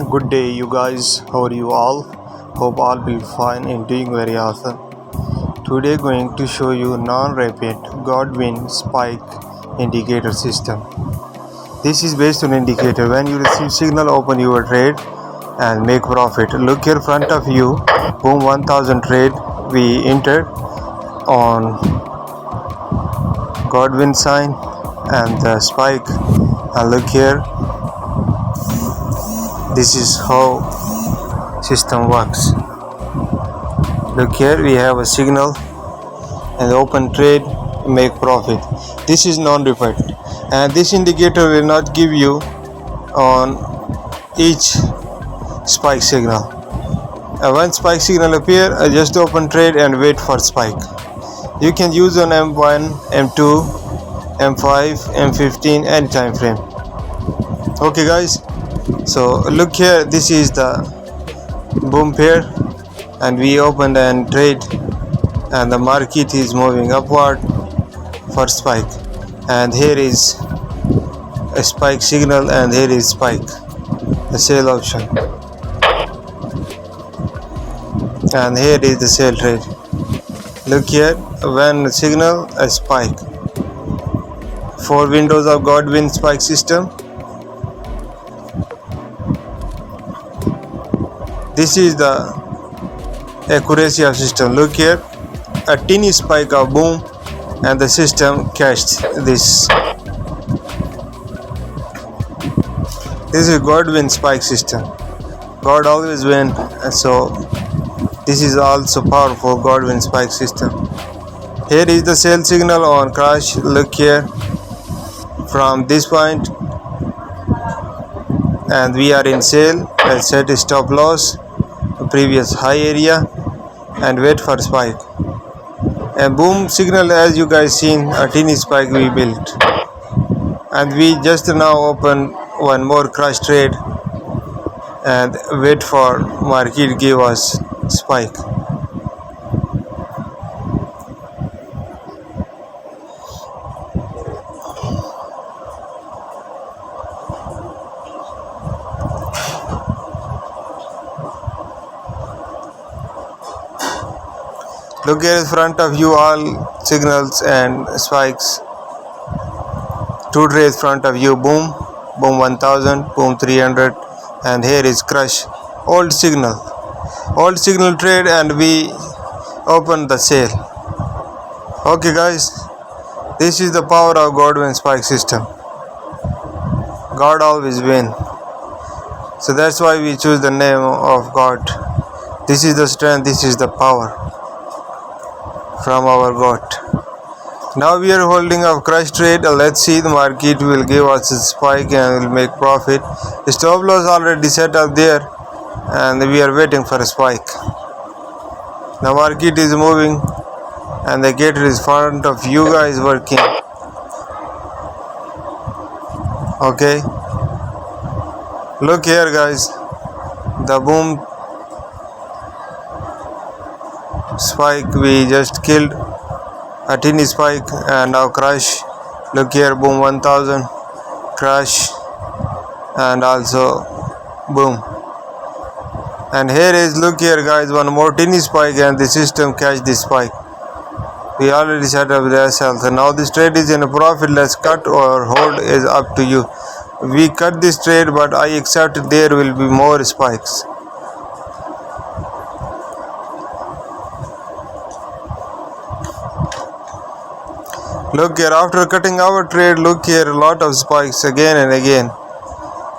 Good day, you guys. How are you all? Hope all will be fine and doing very awesome. Today, going to show you non-rapid Godwin spike indicator system. This is based on indicator. When you receive signal, open your trade and make profit. Look here, front of you. Boom, 1000 trade we entered on Godwin sign and the spike. And look here. This is how system works. Look here, we have a signal and open trade, make profit. This is non-repeat, and this indicator will not give you on each spike signal. When spike signal appear, just open trade and wait for spike. You can use on M1, M2, M5, M15, any time frame. Okay guys, so look here, this is the boom pair and we opened and trade and the market is moving upward for spike, and here is a spike signal and here is spike, the sell option, and here is the sell trade. Look here, when signal a spike, 4 windows of Godwin spike system. This is the accuracy of system. Look here, a teeny spike of boom and the system cashed this. This is Godwin spike system. God always win, so this is also powerful Godwin spike system. Here is the sell signal on crash. Look here, from this point and we are in sale. Let's set a stop loss, previous high area, and wait for spike. And boom signal, as you guys seen, a teeny spike we built, and we just now open one more crash trade and wait for market give us spike. Look here in front of you, all signals and spikes. 2 trades front of you, boom, boom 1000, boom 300, and here is crush, old signal trade, and we open the sale. Okay guys, this is the power of Godwin spike system. God always win, so that's why we choose the name of God. This is the strength, this is the power from our God. Now we are holding a crush trade. Let's see, the market will give us a spike and will make profit. The stop loss already set up there and we are waiting for a spike. The market is moving and the gator is in front of you guys working. Okay, look here guys, the boom spike we just killed, a teeny spike, and now crash. Look here, boom 1000, crash, and also boom. And here is, look here guys, one more teeny spike and the system catch this spike. We already set up the SL, so now this trade is in a profit. Let's cut or hold, is up to you. We cut this trade, but I accept there will be more spikes. Look here, after cutting our trade, look here, a lot of spikes again and again.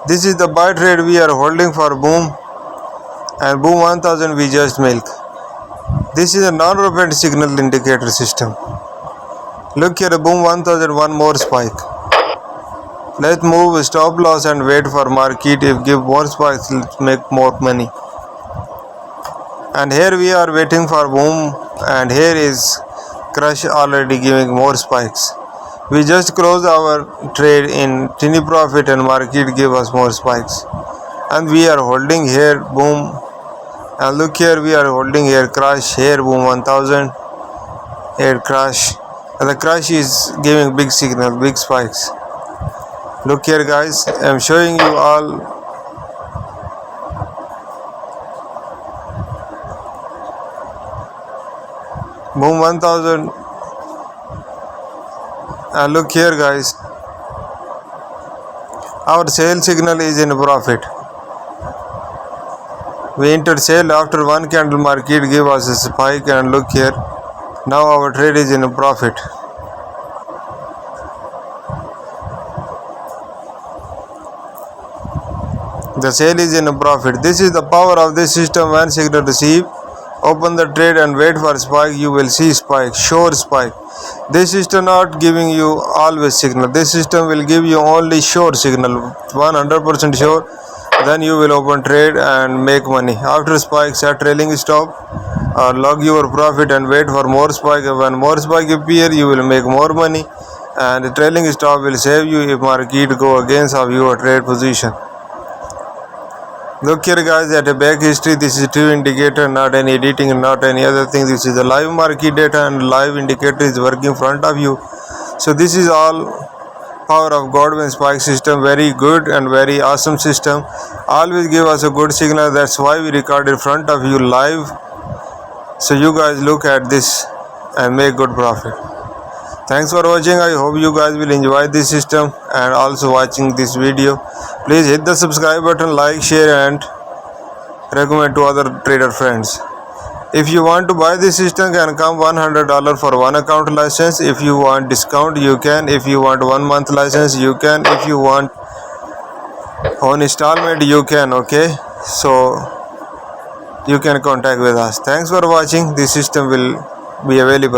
This is the buy trade we are holding for boom, and boom 1000 we just milk. This is a non-repeat signal indicator system. Look here, boom 1000, one more spike. Let's move stop loss and wait for market. If give more spikes, let's make more money. And here we are waiting for boom, and here is crush already giving more spikes. We just close our trade in teeny profit and market give us more spikes, and we are holding here boom, and look here, we are holding here crash, here boom 1000, here crash, and the crash is giving big signal, big spikes. Look here guys, I am showing you all boom 1000. And look here guys, our sale signal is in profit. We entered sale after one candle market give us a spike, and look here, now our trade is in profit. The sale is in profit. This is the power of this system. When signal receive, open the trade and wait for spike. You will see spike, sure spike. This system not giving you always signal. This system will give you only sure signal, 100% sure. Then you will open trade and make money. After spike, set trailing stop or log your profit and wait for more spike. When more spike appear, you will make more money, and the trailing stop will save you if market go against of your trade position. Look here guys, at a back history, this is true indicator, not any editing, not any other thing. This is the live market data, and live indicator is working in front of you. So this is all power of Godwin spike system. Very good and very awesome system. Always give us a good signal. That's why we record in front of you live. So you guys look at this and make good profit. Thanks for watching. I hope you guys will enjoy this system and also watching this video. Please hit the subscribe button, like, share and recommend to other trader friends. If you want to buy this system, can come $100 for one account license. If you want discount, you can. If you want 1 month license, you can. If you want on installment, you can. Okay, so you can contact with us. Thanks for watching. This system will be available.